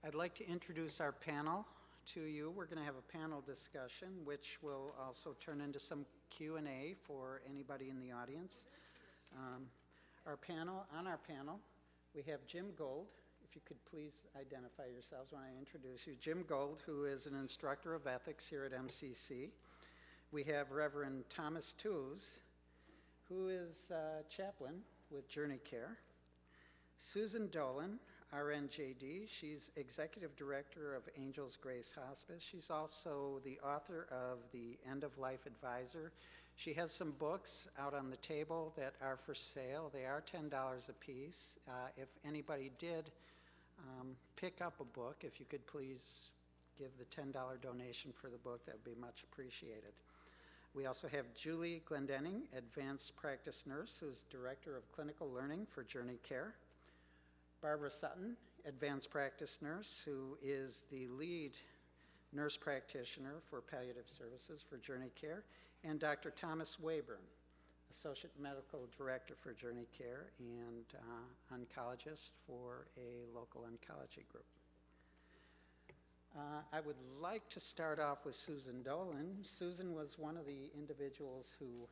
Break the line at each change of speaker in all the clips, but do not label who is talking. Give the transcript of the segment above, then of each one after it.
I'd like to introduce our panel to you. We're going to have a panel discussion, which will also turn into some Q&A for anybody in the audience. On our panel, we have Jim Gould. If you could please identify yourselves when I introduce you. Jim Gould, who is an instructor of ethics here at MCC. We have Reverend Thomas Tews, who is chaplain with JourneyCare. Susan Dolan, RNJD. She's Executive Director of Angel's Grace Hospice. She's also the author of the End of Life Advisor. She has some books out on the table that are for sale. They are $10 a piece. If anybody did pick up a book, if you could please give the $10 donation for the book, that would be much appreciated. We also have Julie Glendenning, Advanced Practice Nurse, who's Director of Clinical Learning for JourneyCare. Barbara Sutton, Advanced Practice Nurse, who is the lead nurse practitioner for Palliative Services for JourneyCare. And Dr. Thomas Weyburn, Associate Medical Director for JourneyCare and oncologist for a local oncology group. I would like to start off with Susan Dolan. Susan was one of the individuals who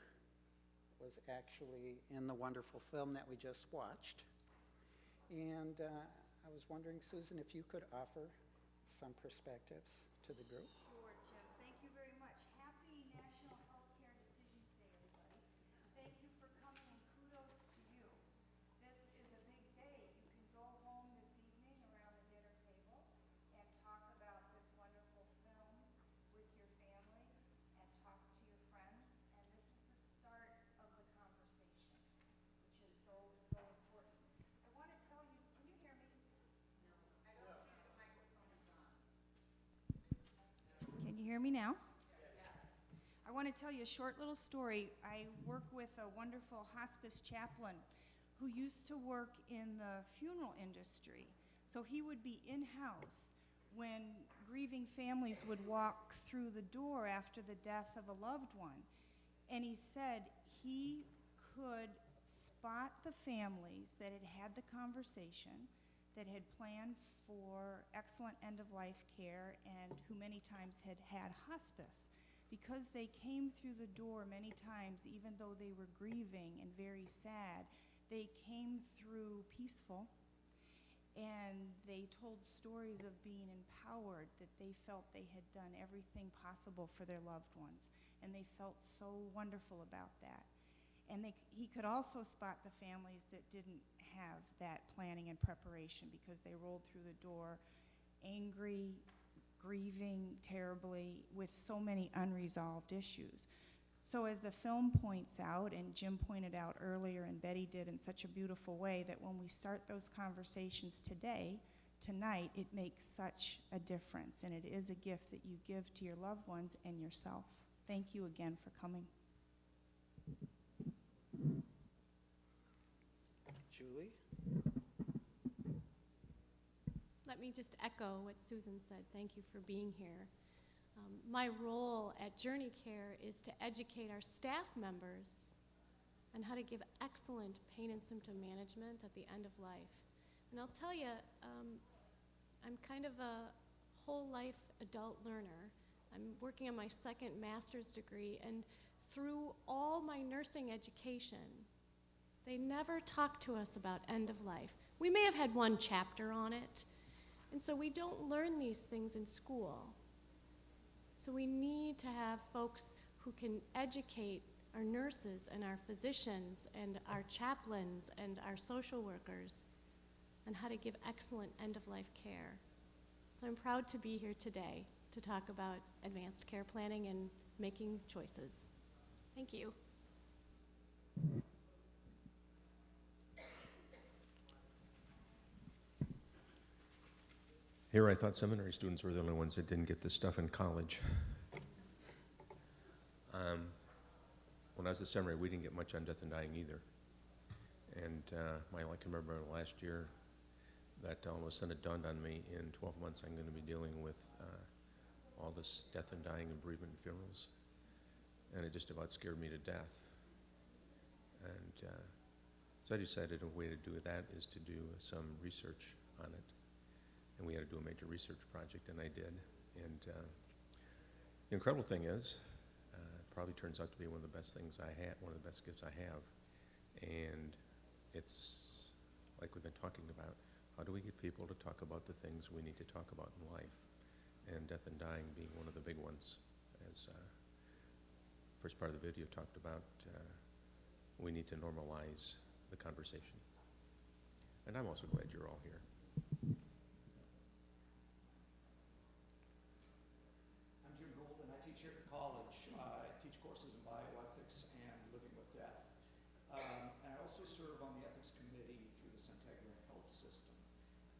was actually in the wonderful film that we just watched. And I was wondering, Susan, if you could offer some perspectives to the group.
Sure, Jim. Thank you very much. Happy National Healthcare Decisions Day, everybody. Thank you for coming, and kudos to you. This is a big day. You can go home this evening around the dinner table and talk about this wonderful film with your family and talk to your friends. And this is the start of the conversation, which is so, so important. I want to tell you, can you hear me? No, I don't think the microphone is on. Can you hear me now? Yes. I want to tell you a short little story. I work with a wonderful hospice chaplain who used to work in the funeral industry. So he would be in-house when grieving families would walk through the door after the death of a loved one. And he said he could spot the families that had had the conversation, that had planned for excellent end-of-life care, and who many times had had hospice. Because they came through the door many times, even though they were grieving and very sad, they came through peaceful, and they told stories of being empowered, that they felt they had done everything possible for their loved ones, and they felt so wonderful about that. And he could also spot the families that didn't have that planning and preparation because they rolled through the door angry, grieving terribly, with so many unresolved issues. So as the film points out, and Jim pointed out earlier, and Betty did in such a beautiful way, that when we start those conversations tonight, it makes such a difference. And it is a gift that you give to your loved ones and yourself. Thank you again for coming.
Julie?
Let me just echo what Susan said. Thank you for being here. My role at JourneyCare is to educate our staff members on how to give excellent pain and symptom management at the end of life. And I'll tell you, I'm kind of a whole life adult learner. I'm working on my second master's degree, and through all my nursing education, they never talked to us about end of life. We may have had one chapter on it, and so we don't learn these things in school. So we need to have folks who can educate our nurses and our physicians and our chaplains and our social workers on how to give excellent end-of-life care. So I'm proud to be here today to talk about advanced care planning and making choices. Thank you.
Here I thought seminary students were the only ones that didn't get this stuff in college. When I was at seminary, we didn't get much on death and dying either. And I can remember last year that all of a sudden it dawned on me, in 12 months I'm going to be dealing with all this death and dying and bereavement and funerals. And it just about scared me to death. And so I decided a way to do that is to do some research on it. and we had to do a major research project, and I did. And the incredible thing is, it probably turns out to be one of the best things I have, one of the best gifts I have. And it's like we've been talking about, how do we get people to talk about the things we need to talk about in life? And death and dying being one of the big ones. As first part of the video talked about, we need to normalize the conversation. And I'm also glad you're all here.
I'm Gould, and I teach here at college. I teach courses in bioethics and living with death. And I also serve on the ethics committee through the Centeglia Health System.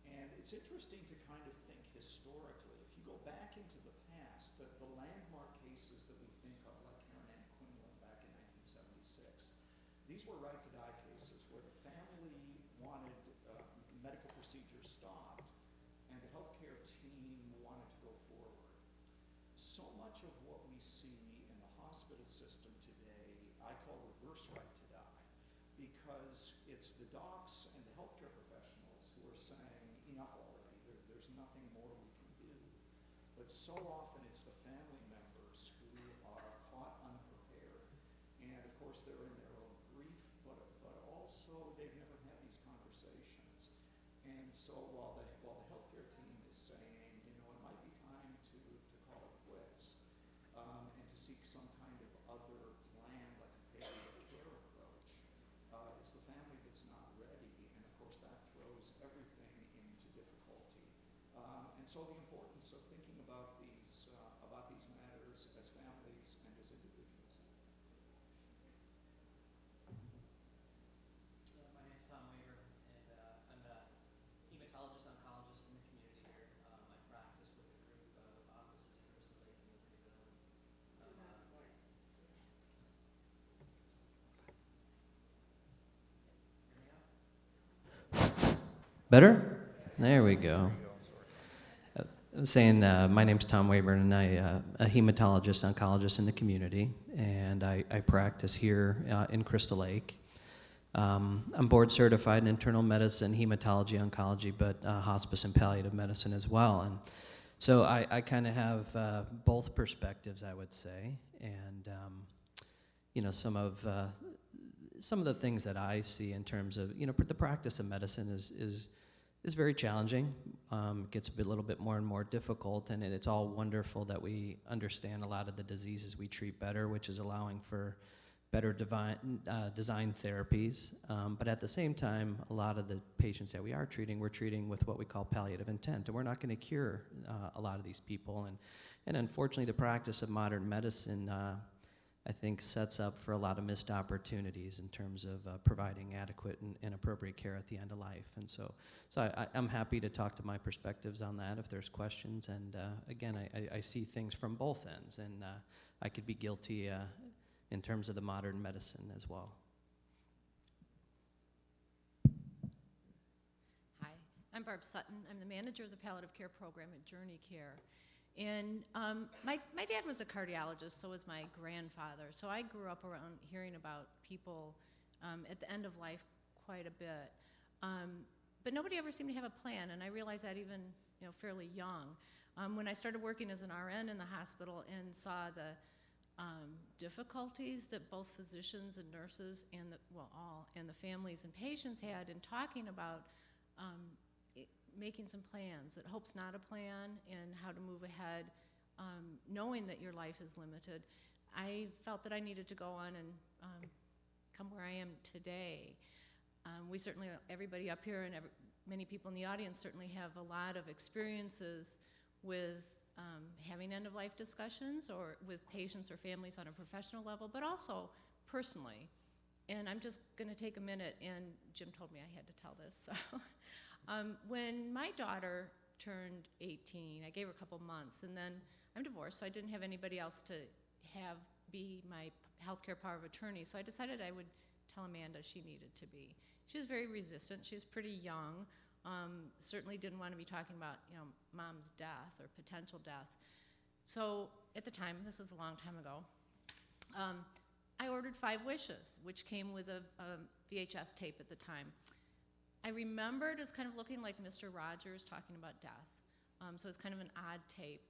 And it's interesting to kind of think historically. If you go back into the past, the landmark cases that we think of, like Karen Ann Quinlan back in 1976, these were right-to-die cases where the family wanted medical procedures stopped, and the healthcare team wanted to go forward. So much of what we see in the hospital system today, I call reverse right to die, because it's the docs and the healthcare professionals who are saying, enough already, there's nothing more we can do. But so often it's the family members who are caught unprepared. And of course they're in their own grief, but also they've never had these conversations. And so while the healthcare team is saying, you know, it might be time to call it quits, and to seek some kind of other plan, like a palliative care approach, it's the family that's not ready, and of course that throws everything into difficulty. And so the importance of thinking about these matters as families and as individuals.
My name is Tom Weyburn, and I'm a hematologist oncologist in the community here. I practice with a group of offices in Crystal Lake and Libertyville. Hear me out?
Better? There we go. I was saying, my name's Tom Weyburn, and I'm a hematologist oncologist in the community, and I practice here in Crystal Lake. I'm board certified in internal medicine, hematology, oncology, but hospice and palliative medicine as well. And so I kind of have both perspectives, I would say, and you know, some of the things that I see in terms of, you know, the practice of medicine is very challenging. It gets a little bit more and more difficult, and it's all wonderful that we understand a lot of the diseases we treat better, which is allowing for better design therapies. But at the same time, a lot of the patients that we're treating with what we call palliative intent, and we're not going to cure a lot of these people. And unfortunately, the practice of modern medicine, I think, sets up for a lot of missed opportunities in terms of providing adequate and appropriate care at the end of life. And so I'm happy to talk to my perspectives on that if there's questions. And again, I see things from both ends, and I could be guilty in terms of the modern medicine as well.
Hi, I'm Barb Sutton. I'm the manager of the Palliative Care Program at JourneyCare. And my dad was a cardiologist, so was my grandfather. So I grew up around hearing about people at the end of life quite a bit. But nobody ever seemed to have a plan, and I realized that even, you know, fairly young. When I started working as an RN in the hospital and saw the difficulties that both physicians and nurses and the families and patients had in talking about making some plans, that hope's not a plan, and how to move ahead, knowing that your life is limited, I felt that I needed to go on and come where I am today. We certainly, everybody up here and many people in the audience certainly have a lot of experiences with having end-of-life discussions or with patients or families on a professional level, but also personally. And I'm just going to take a minute, and Jim told me I had to tell this. So. When my daughter turned 18, I gave her a couple months, and then I'm divorced, so I didn't have anybody else to be my healthcare power of attorney, so I decided I would tell Amanda she needed to be. She was very resistant. She was pretty young. Certainly didn't want to be talking about, you know, mom's death or potential death. So at the time, this was a long time ago, I ordered 5 Wishes, which came with a VHS tape at the time. I remembered as kind of looking like Mr. Rogers talking about death. So it's kind of an odd tape.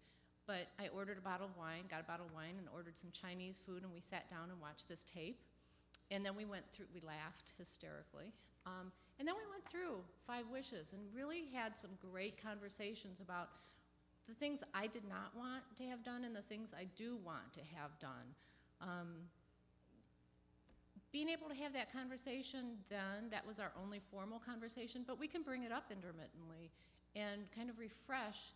But I ordered a bottle of wine, got a bottle of wine, and ordered some Chinese food, and we sat down and watched this tape. And then we laughed hysterically. And then we went through 5 wishes and really had some great conversations about the things I did not want to have done and the things I do want to have done. Being able to have that conversation then, that was our only formal conversation, but we can bring it up intermittently and kind of refresh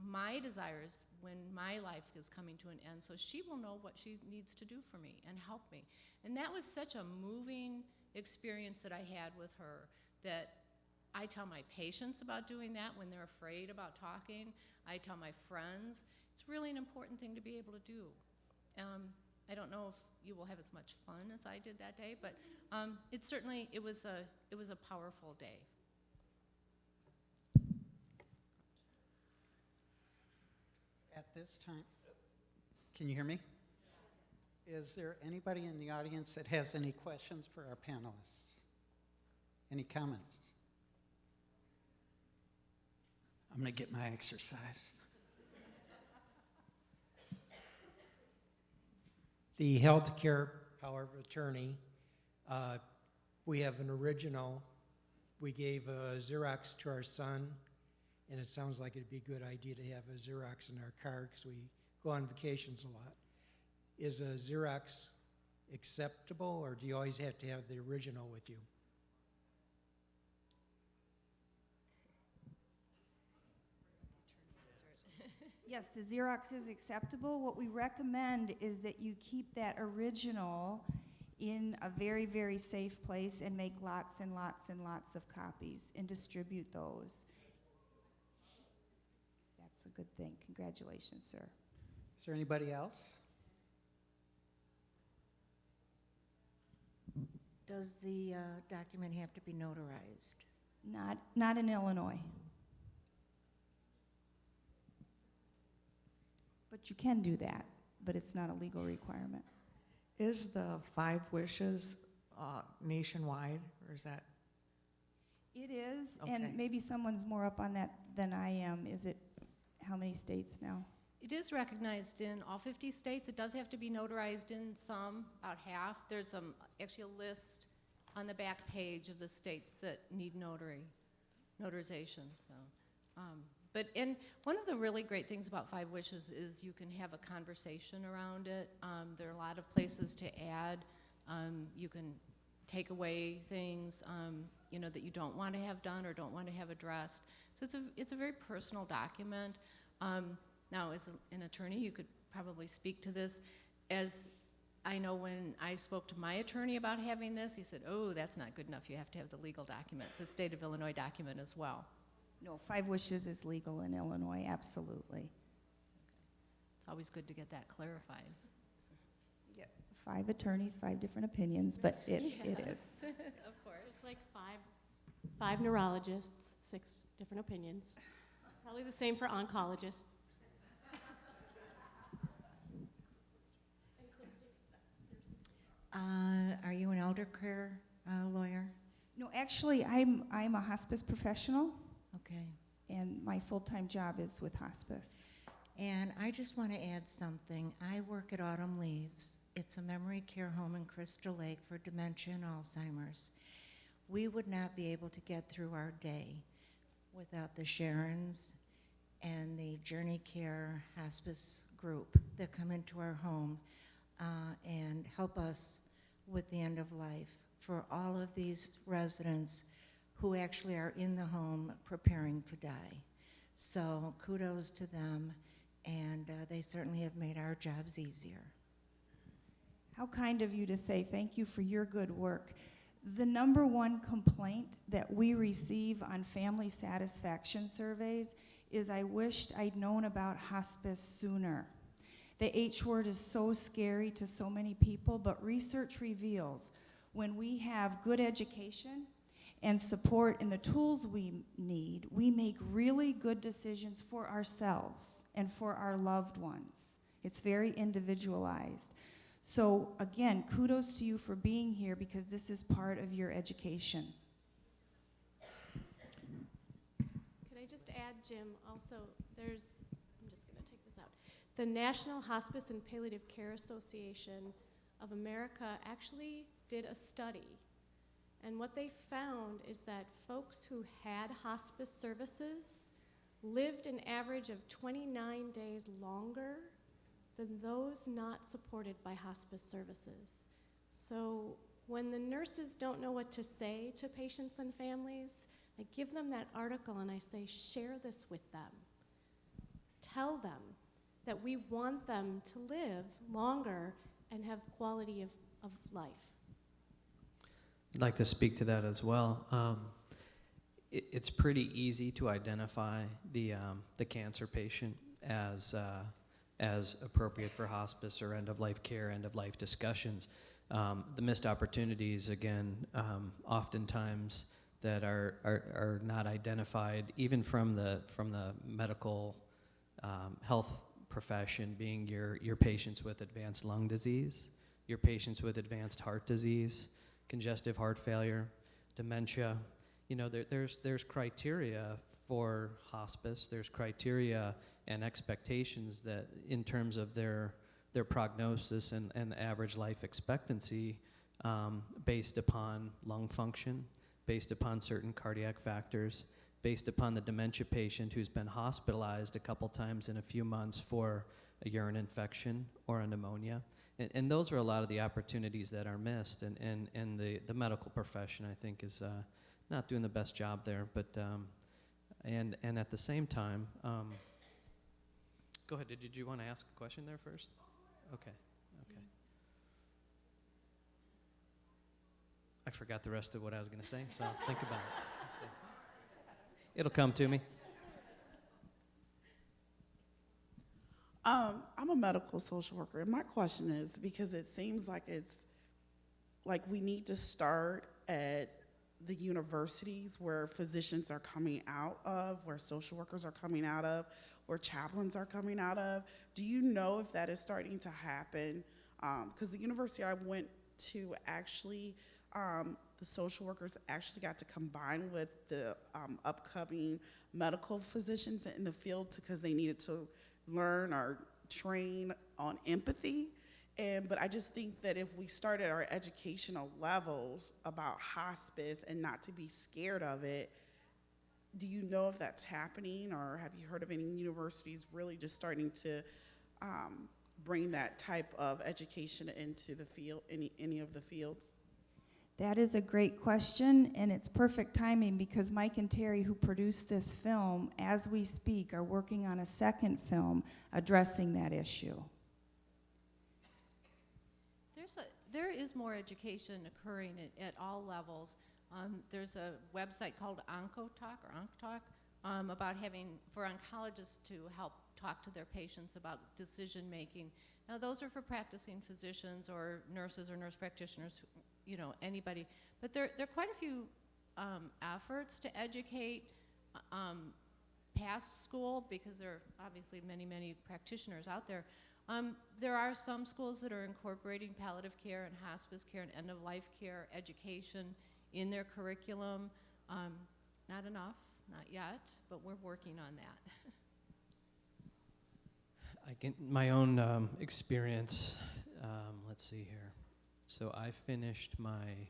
my desires when my life is coming to an end, so she will know what she needs to do for me and help me. And that was such a moving experience that I had with her, that I tell my patients about doing that when they're afraid about talking. I tell my friends. It's really an important thing to be able to do. I don't know if you will have as much fun as I did that day, but it was a powerful day.
At this time, can you hear me? Is there anybody in the audience that has any questions for our panelists? Any comments? I'm going to get my exercise.
The healthcare power of attorney, we have an original. We gave a Xerox to our son, and it sounds like it'd be a good idea to have a Xerox in our car because we go on vacations a lot. Is a Xerox acceptable, or do you always have to have the original with you?
Yes, the Xerox is acceptable. What we recommend is that you keep that original in a very, very safe place and make lots and lots and lots of copies and distribute those. That's a good thing. Congratulations, sir.
Is there anybody else?
Does the document have to be notarized?
Not in Illinois. But you can do that, but it's not a legal requirement.
Is the 5 wishes nationwide, or is that?
It is,
Okay.
and maybe someone's more up on that than I am. Is it, how many states now?
It is recognized in all 50 states. It does have to be notarized in some, about half. There's actually a list on the back page of the states that need notarization. So, and one of the really great things about 5 wishes is you can have a conversation around it. There are a lot of places to add. You can take away things, that you don't want to have done or don't want to have addressed. So it's a very personal document. Now, as an attorney, you could probably speak to this. As I know, when I spoke to my attorney about having this, he said, "Oh, that's not good enough. You have to have the legal document, the state of Illinois document as well."
No, 5 wishes is legal in Illinois, absolutely.
It's always good to get that clarified.
You get 5 attorneys, 5 different opinions, but it is.
Of course, like five neurologists, 6 different opinions. Probably the same for oncologists.
Are you an elder care lawyer?
No, actually, I'm a hospice professional,
Okay.
and my full-time job is with hospice.
And I just want to add something. I work at Autumn Leaves. It's a memory care home in Crystal Lake for dementia and Alzheimer's. We would not be able to get through our day without the Sharons and the JourneyCare hospice group that come into our home and help us with the end of life for all of these residents who actually are in the home preparing to die. So kudos to them, and they certainly have made our jobs easier.
How kind of you to say thank you for your good work. The number one complaint that we receive on family satisfaction surveys is, "I wished I'd known about hospice sooner." The H word is so scary to so many people, but research reveals when we have good education and support and the tools we need, we make really good decisions for ourselves and for our loved ones. It's very individualized. So again, kudos to you for being here, because this is part of your education.
add, Jim, also, I'm just going to take this out. The National Hospice and Palliative Care Association of America actually did a study. And what they found is that folks who had hospice services lived an average of 29 days longer than those not supported by hospice services. So when the nurses don't know what to say to patients and families, I give them that article and I say, share this with them. Tell them that we want them to live longer and have quality of life.
I'd like to speak to that as well. It's pretty easy to identify the cancer patient as appropriate for hospice or end-of-life care, end-of-life discussions. The missed opportunities, again, oftentimes that are not identified, even from the medical health profession, being your patients with advanced lung disease, your patients with advanced heart disease, congestive heart failure, dementia. You know, there's criteria for hospice. There's criteria and expectations that in terms of their prognosis and average life expectancy based upon lung function, based upon certain cardiac factors, based upon the dementia patient who's been hospitalized a couple times in a few months for a urine infection or a pneumonia. And those are a lot of the opportunities that are missed, and the medical profession, I think, is not doing the best job there. But and at the same time, go ahead. Did you want to ask a question there first? Okay. I forgot the rest of what I was going to say, so think about it. It'll come to me.
I'm a medical social worker, and my question is, because it seems like it's like we need to start at the universities where physicians are coming out of, where social workers are coming out of, where chaplains are coming out of. Do you know if that is starting to happen? Because the university I went to actually, the social workers actually got to combine with the upcoming medical physicians in the field because they needed to learn or train on empathy. But I just think that if we start at our educational levels about hospice and not to be scared of it, do you know if that's happening, or have you heard of any universities really just starting to bring that type of education into the field, any of the fields?
That is a great question, and it's perfect timing because Mike and Terry, who produced this film, as we speak, are working on a second film addressing that issue.
There is more education occurring at all levels. There's a website called OncoTalk about for oncologists to help talk to their patients about decision making. Now those are for practicing physicians or nurses or nurse practitioners, you know, anybody. But there are quite a few efforts to educate past school, because there are obviously many practitioners out there. There are some schools that are incorporating palliative care and hospice care and end-of-life care education in their curriculum. Not enough, not yet, but we're working on that.
I get my own experience. Let's see here. So I finished my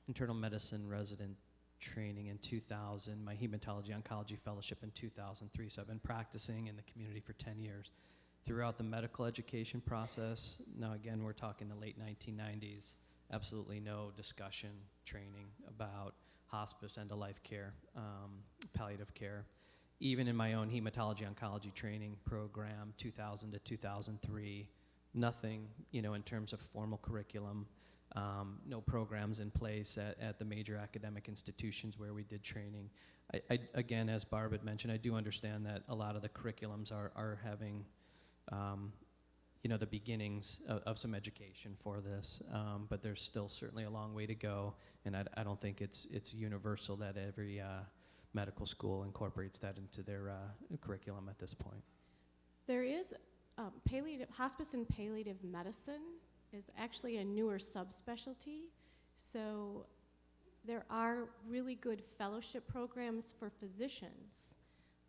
internal medicine resident training in 2000, my hematology oncology fellowship in 2003. So I've been practicing in the community for 10 years. Throughout the medical education process, now again, we're talking the late 1990s, absolutely no discussion, training about hospice, end-of-life care, palliative care. Even in my own hematology oncology training program, 2000 to 2003, nothing, you know, in terms of formal curriculum, no programs in place at the major academic institutions where we did training. Again, as Barb had mentioned, I do understand that a lot of the curriculums are having you know, the beginnings of some education for this, but there's still certainly a long way to go, and I don't think it's universal that every medical school incorporates that into their curriculum at this point.
There is hospice and palliative medicine is actually a newer subspecialty. So there are really good fellowship programs for physicians.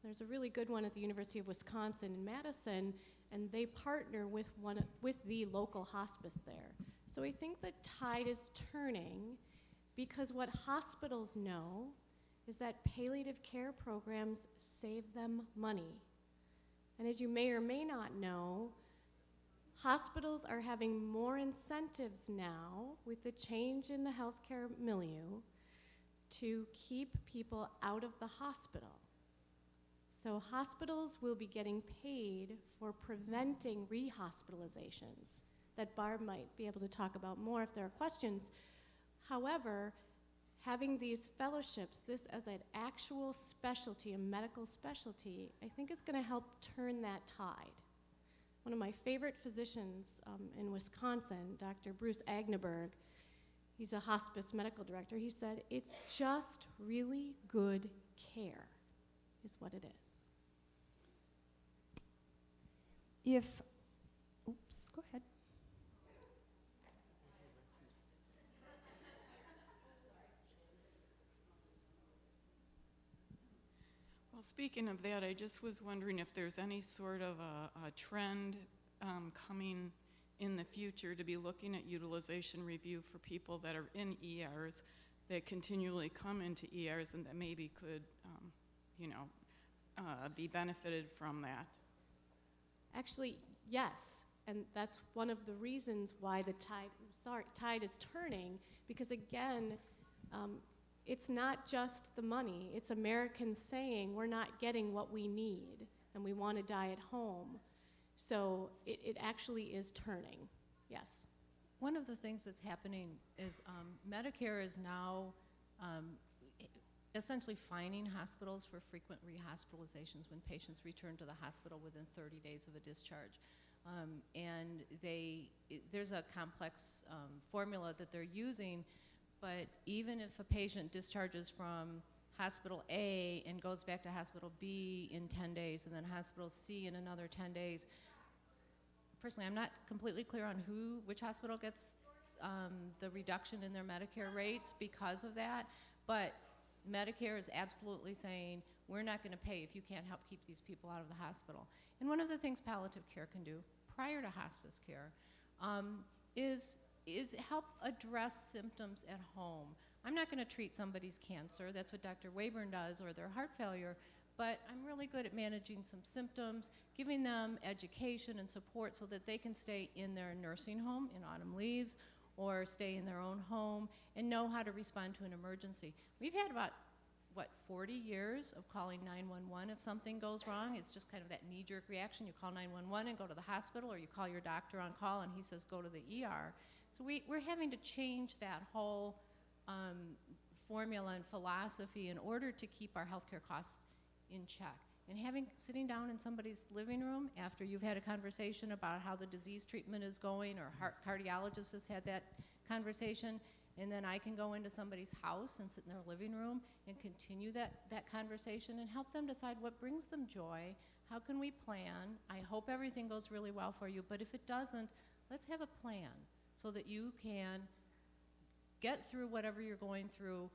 There's a really good one at the University of Wisconsin in Madison, and they partner with the local hospice there. So I think the tide is turning, because what hospitals know is that palliative care programs save them money. And as you may or may not know, hospitals are having more incentives now with the change in the healthcare milieu to keep people out of the hospital. So hospitals will be getting paid for preventing rehospitalizations that Barb might be able to talk about more if there are questions. However, having these fellowships, this as an actual specialty, a medical specialty, I think is going to help turn that tide. One of my favorite physicians in Wisconsin, Dr. Bruce Agneberg, he's a hospice medical director, he said, it's just really good care, is what it is.
Oops, go ahead.
Well, speaking of that, I just was wondering if there's any sort of a trend coming in the future to be looking at utilization review for people that are in ERs that continually come into ERs and that maybe could, be benefited from that.
Actually, yes, and that's one of the reasons why the tide is turning, because again, it's not just the money, it's Americans saying we're not getting what we need and we want to die at home. So it actually is turning, yes.
One of the things that's happening is Medicare is now essentially fining hospitals for frequent rehospitalizations when patients return to the hospital within 30 days of a discharge. And there's a complex formula that they're using, but even if a patient discharges from hospital A and goes back to hospital B in 10 days and then hospital C in another 10 days, personally, I'm not completely clear on which hospital gets the reduction in their Medicare rates because of that, but Medicare is absolutely saying, we're not going to pay if you can't help keep these people out of the hospital. And one of the things palliative care can do prior to hospice care is help address symptoms at home. I'm not going to treat somebody's cancer, that's what Dr. Weyburn does, or their heart failure, but I'm really good at managing some symptoms, giving them education and support so that they can stay in their nursing home in autumn leaves, or stay in their own home and know how to respond to an emergency. We've had about, 40 years of calling 911 if something goes wrong. It's just kind of that knee-jerk reaction. You call 911 and go to the hospital, or you call your doctor on call and he says go to the ER. So we're having to change that whole formula and philosophy in order to keep our healthcare costs in check. And sitting down in somebody's living room after you've had a conversation about how the disease treatment is going, or cardiologist has had that conversation, and then I can go into somebody's house and sit in their living room and continue that conversation and help them decide what brings them joy, how can we plan. I hope everything goes really well for you, but if it doesn't, let's have a plan so that you can get through whatever you're going through.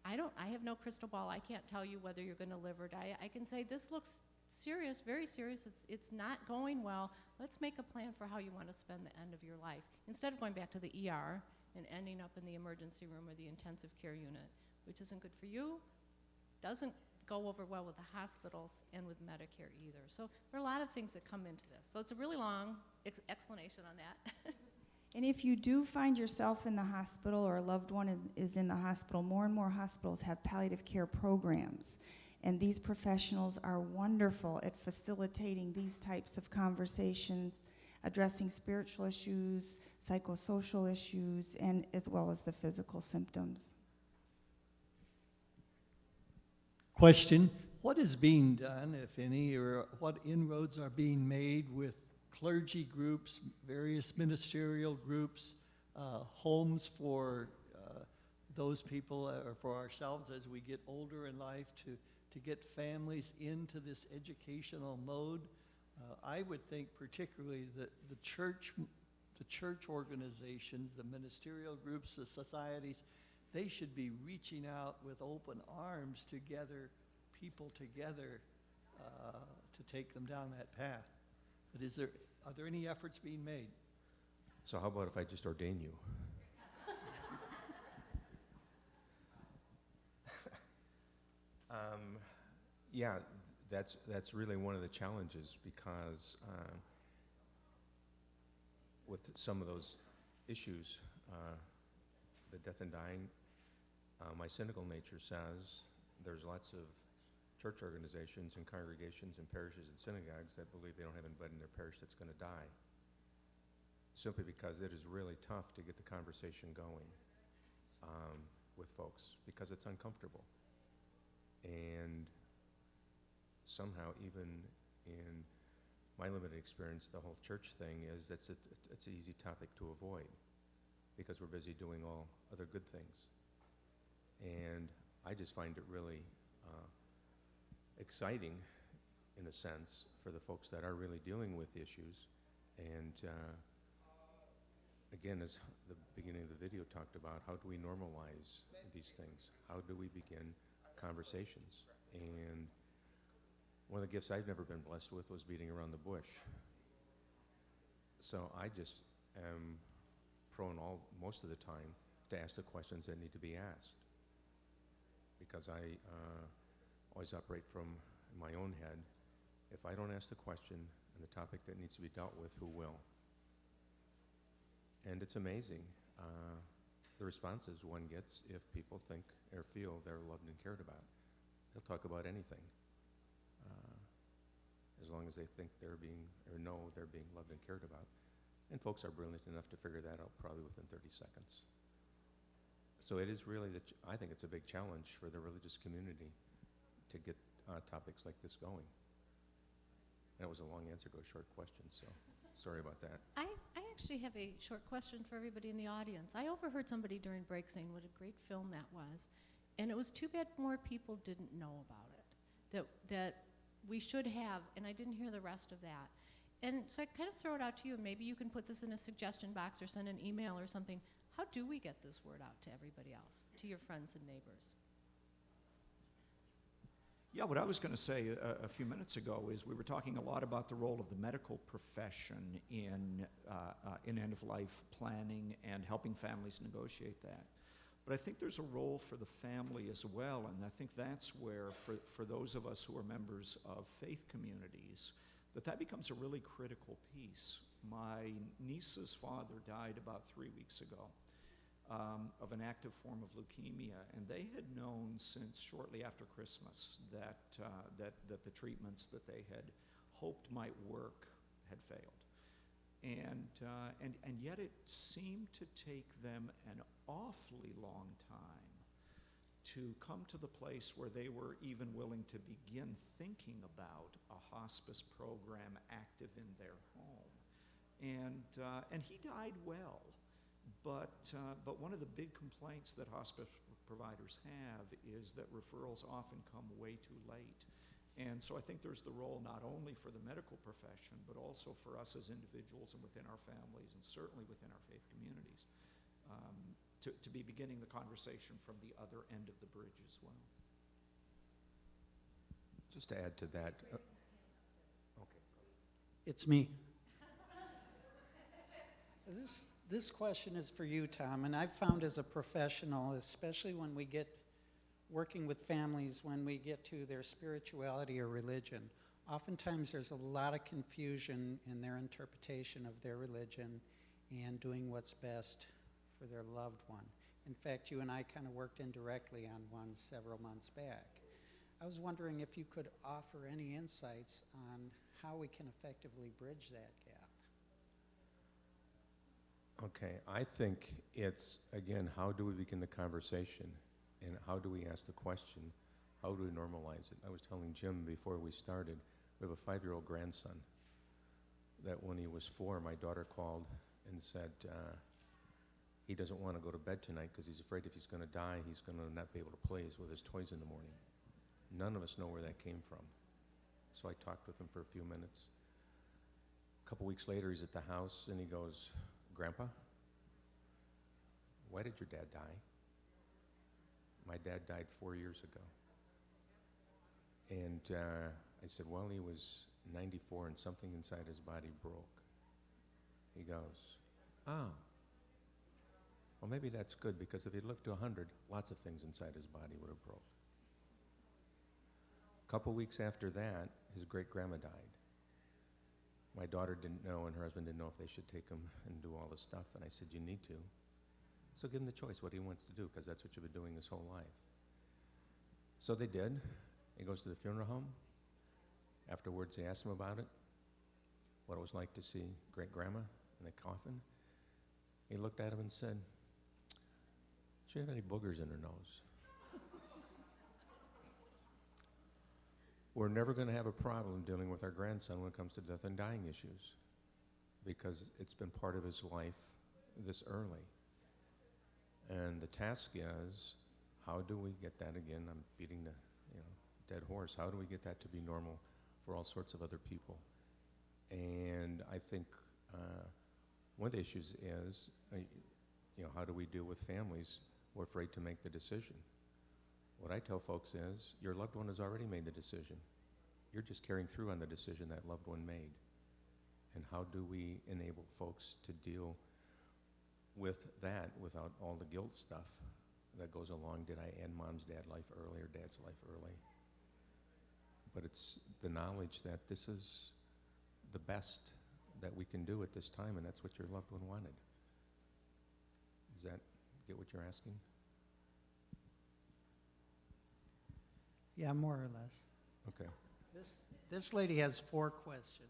I have no crystal ball. I can't tell you whether you're going to live or die. I can say this looks serious, very serious. It's not going well. Let's make a plan for how you want to spend the end of your life, instead of going back to the ER and ending up in the emergency room or the intensive care unit, which isn't good for you, doesn't go over well with the hospitals and with Medicare either. So there are a lot of things that come into this. So it's a really long explanation on that.
And if you do find yourself in the hospital or a loved one is in the hospital, more and more hospitals have palliative care programs. And these professionals are wonderful at facilitating these types of conversations, addressing spiritual issues, psychosocial issues, and as well as the physical symptoms.
Question: what is being done, if any, or what inroads are being made with clergy groups, various ministerial groups, homes for those people, or for ourselves as we get older in life, to get families into this educational mode? I would think particularly that the church organizations, the ministerial groups, the societies, they should be reaching out with open arms to gather people together to take them down that path. But are there any efforts being made?
So how about if I just ordain you? Yeah, that's really one of the challenges, because with some of those issues, the death and dying, my cynical nature says there's lots of church organizations and congregations and parishes and synagogues that believe they don't have anybody in their parish that's going to die, simply because it is really tough to get the conversation going with folks, because it's uncomfortable. And somehow, even in my limited experience, the whole church thing is it's an easy topic to avoid, because we're busy doing all other good things. And I just find it really exciting, in a sense, for the folks that are really dealing with issues. And again, as the beginning of the video talked about, how do we normalize these things? How do we begin conversations? And one of the gifts I've never been blessed with was beating around the bush. So I just am prone most of the time to ask the questions that need to be asked, because I always operate from my own head. If I don't ask the question and the topic that needs to be dealt with, who will? And it's amazing the responses one gets if people think or feel they're loved and cared about. They'll talk about anything, as long as they think they're being, or know they're being loved and cared about. And folks are brilliant enough to figure that out probably within 30 seconds. So it is really, I think it's a big challenge for the religious community to get topics like this going. And it was a long answer to a short question, so sorry about that.
I actually have a short question for everybody in the audience. I overheard somebody during break saying what a great film that was, and it was too bad more people didn't know about it, that we should have, and I didn't hear the rest of that. And so I kind of throw it out to you, and maybe you can put this in a suggestion box or send an email or something. How do we get this word out to everybody else, to your friends and neighbors?
Yeah, what I was going to say a few minutes ago is we were talking a lot about the role of the medical profession in end-of-life planning and helping families negotiate that. But I think there's a role for the family as well, and I think that's where, for those of us who are members of faith communities, that becomes a really critical piece. My niece's father died about 3 weeks ago of an active form of leukemia, and they had known since shortly after Christmas that the treatments that they had hoped might work had failed. And yet it seemed to take them an awfully long time to come to the place where they were even willing to begin thinking about a hospice program active in their home. And he died well, but one of the big complaints that hospice providers have is that referrals often come way too late. And so I think there's the role not only for the medical profession, but also for us as individuals and within our families, and certainly within our faith communities, to be beginning the conversation from the other end of the bridge as well.
Just to add to that. Okay.
It's me. This question is for you, Tom, and I've found as a professional, especially when we get working with families, when we get to their spirituality or religion, oftentimes there's a lot of confusion in their interpretation of their religion and doing what's best for their loved one. In fact, you and I kind of worked indirectly on one several months back. I was wondering if you could offer any insights on how we can effectively bridge that gap.
Okay, I think it's, again, how do we begin the conversation? And how do we ask the question? How do we normalize it? I was telling Jim before we started, we have a 5-year-old grandson that when he was 4, my daughter called and said he doesn't want to go to bed tonight because he's afraid if he's going to die, he's going to not be able to play with his toys in the morning. None of us know where that came from. So I talked with him for a few minutes. A couple weeks later, he's at the house and he goes, "Grandpa, why did your dad die?" My dad died 4 years ago. And I said, well, he was 94 and something inside his body broke. He goes, oh. Well, maybe that's good, because if he'd lived to 100, lots of things inside his body would have broke. A couple weeks after that, his great-grandma died. My daughter didn't know, and her husband didn't know if they should take him and do all this stuff, and I said, you need to. So give him the choice what he wants to do, because that's what you've been doing his whole life. So they did. He goes to the funeral home. Afterwards, they asked him about it, what it was like to see great-grandma in the coffin. He looked at him and said, "Does she have any boogers in her nose?" We're never going to have a problem dealing with our grandson when it comes to death and dying issues, because it's been part of his life this early. And the task is, how do we get that again? I'm beating the dead horse. How do we get that to be normal for all sorts of other people? And I think one of the issues is, how do we deal with families who are afraid to make the decision? What I tell folks is, your loved one has already made the decision. You're just carrying through on the decision that loved one made. And how do we enable folks to deal with that without all the guilt stuff that goes along? Did I end mom's, dad's life early or dad's life early? But it's the knowledge that this is the best that we can do at this time, and that's what your loved one wanted. Does that get what you're asking?
Yeah, more or less.
Okay.
This lady has 4 questions.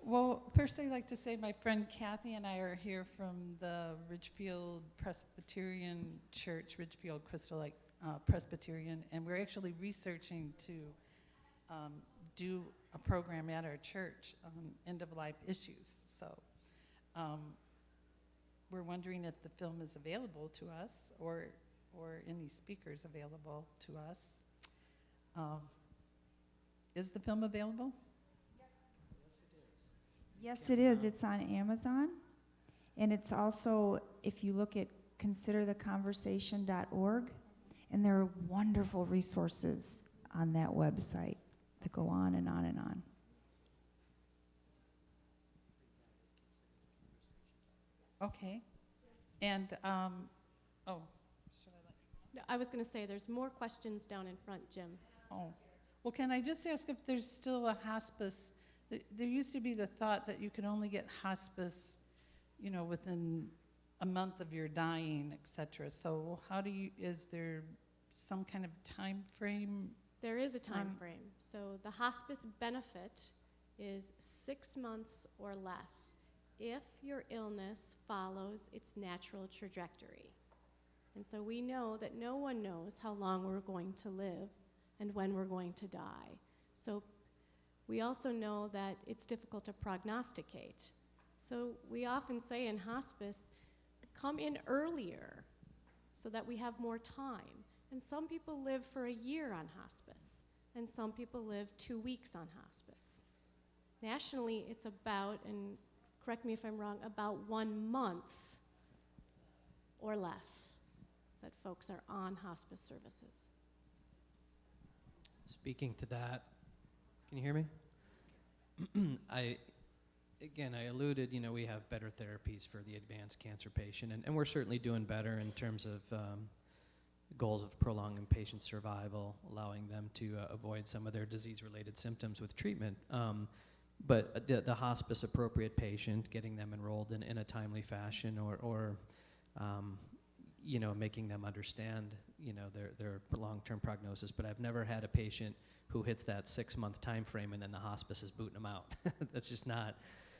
Well, first I'd like to say my friend Kathy and I are here from the Ridgefield Presbyterian Church, Ridgefield Crystal Lake Presbyterian, and we're actually researching to do a program at our church on end-of-life issues. So we're wondering if the film is available to us, or any speakers available to us. Is the film available?
Yes, it is. It's on Amazon. And it's also, if you look at considertheconversation.org, and there are wonderful resources on that website that go on and on and on.
Okay. And, should I let
No, I was going to say, there's more questions down in front, Jim.
Oh, well, can I just ask if there's still a hospice? There used to be the thought that you could only get hospice, within a month of your dying, et cetera. So is there some kind of time frame?
There is a time frame. So the hospice benefit is 6 months or less if your illness follows its natural trajectory. And so we know that no one knows how long we're going to live and when we're going to die. So we also know that it's difficult to prognosticate. So we often say in hospice, come in earlier so that we have more time. And some people live for a year on hospice, and some people live 2 weeks on hospice. Nationally, it's about, and correct me if I'm wrong, about 1 month or less that folks are on hospice services.
Speaking to that, can you hear me? I alluded, we have better therapies for the advanced cancer patient, and we're certainly doing better in terms of goals of prolonging patient survival, allowing them to avoid some of their disease-related symptoms with treatment. But the hospice-appropriate patient, getting them enrolled in a timely fashion, or making them understand, their long-term prognosis. But I've never had a patient who hits that 6-month time frame and then the hospice is booting them out. That's just not.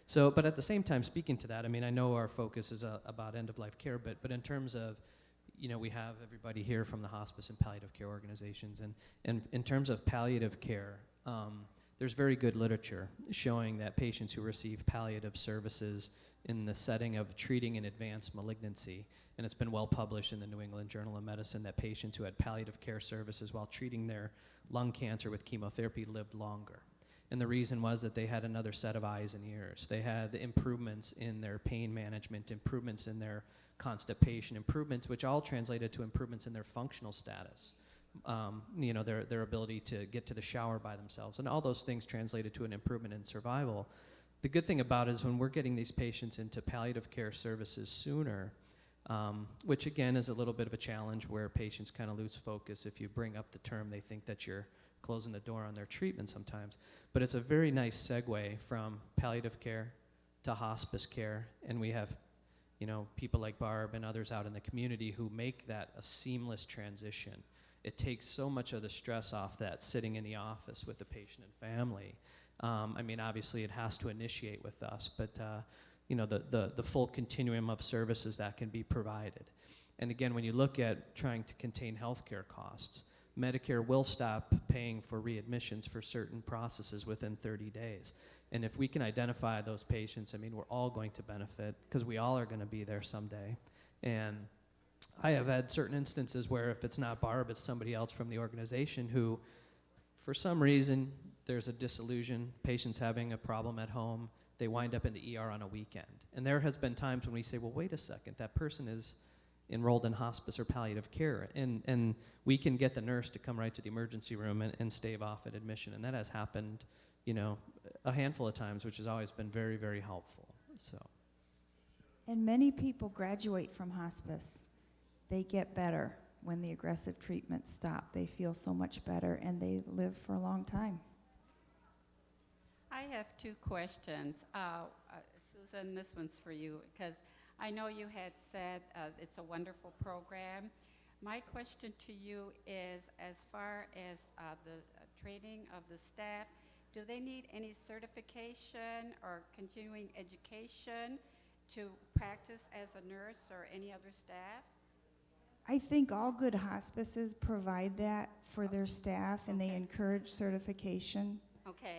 So, but at the same time, speaking to that, I mean, I know our focus is about end-of-life care, but in terms of, we have everybody here from the hospice and palliative care organizations, and in terms of palliative care, there's very good literature showing that patients who receive palliative services in the setting of treating an advanced malignancy, and it's been well published in the New England Journal of Medicine that patients who had palliative care services while treating their lung cancer with chemotherapy lived longer. And the reason was that they had another set of eyes and ears. They had improvements in their pain management, improvements in their constipation, improvements which all translated to improvements in their functional status. Their ability to get to the shower by themselves. And all those things translated to an improvement in survival. The good thing about it is when we're getting these patients into palliative care services sooner, which again is a little bit of a challenge where patients kind of lose focus. If you bring up the term, they think that you're closing the door on their treatment sometimes. But it's a very nice segue from palliative care to hospice care. And we have people like Barb and others out in the community who make that a seamless transition. It takes so much of the stress off that sitting in the office with the patient and family. Obviously it has to initiate with us, but the full continuum of services that can be provided. And again, when you look at trying to contain healthcare costs, Medicare will stop paying for readmissions for certain processes within 30 days. And if we can identify those patients, we're all going to benefit because we all are going to be there someday. And I have had certain instances where if it's not Barb, it's somebody else from the organization who, for some reason, there's a disillusion, patient's having a problem at home, they wind up in the ER on a weekend. And there has been times when we say, well, wait a second, that person is enrolled in hospice or palliative care. And we can get the nurse to come right to the emergency room and stave off an admission. And that has happened, a handful of times, which has always been very, very helpful. So.
And many people graduate from hospice. They get better when the aggressive treatments stop. They feel so much better and they live for a long time.
I have two questions. Susan, this one's for you because I know you had said it's a wonderful program. My question to you is, as far as the training of the staff, do they need any certification or continuing education to practice as a nurse or any other staff?
I think all good hospices provide that for their staff, and they encourage certification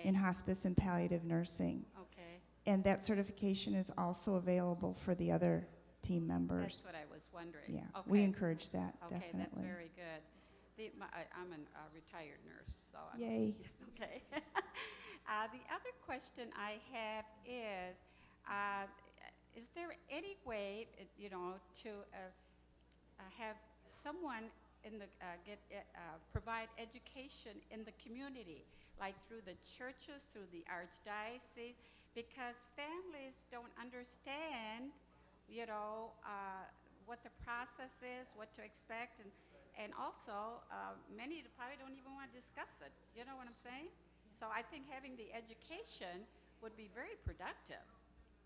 in hospice and palliative nursing.
Okay.
And that certification is also available for the other team members.
That's what I was wondering.
Yeah,
okay.
We encourage that,
okay,
definitely.
That's very good. I'm a retired nurse, so
Yay.
Okay. The other question I have is there any way, to have someone in the provide education in the community, like through the churches, through the archdiocese, because families don't understand, what the process is, what to expect, and also many probably don't even want to discuss it. You know what I'm saying? So I think having the education would be very productive.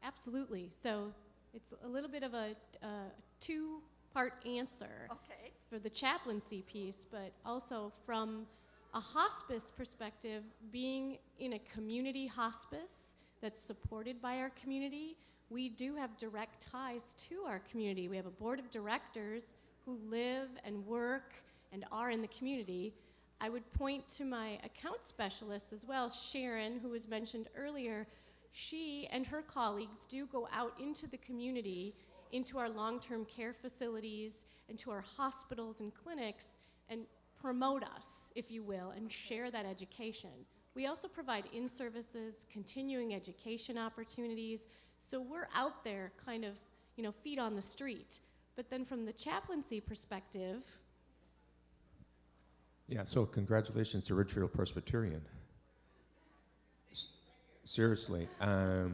Absolutely. So it's a little bit of a two-part answer for the chaplaincy piece, but also from a hospice perspective, being in a community hospice that's supported by our community, we do have direct ties to our community. We have a board of directors who live and work and are in the community. I would point to my account specialist as well, Sharon, who was mentioned earlier. She and her colleagues do go out into the community, into our long-term care facilities, and to our hospitals and clinics, and promote us, if you will, and share that education. We also provide in-services, continuing education opportunities, so we're out there kind of, feet on the street. But then from the chaplaincy perspective...
Yeah, so congratulations to Ridgefield Presbyterian. Seriously, I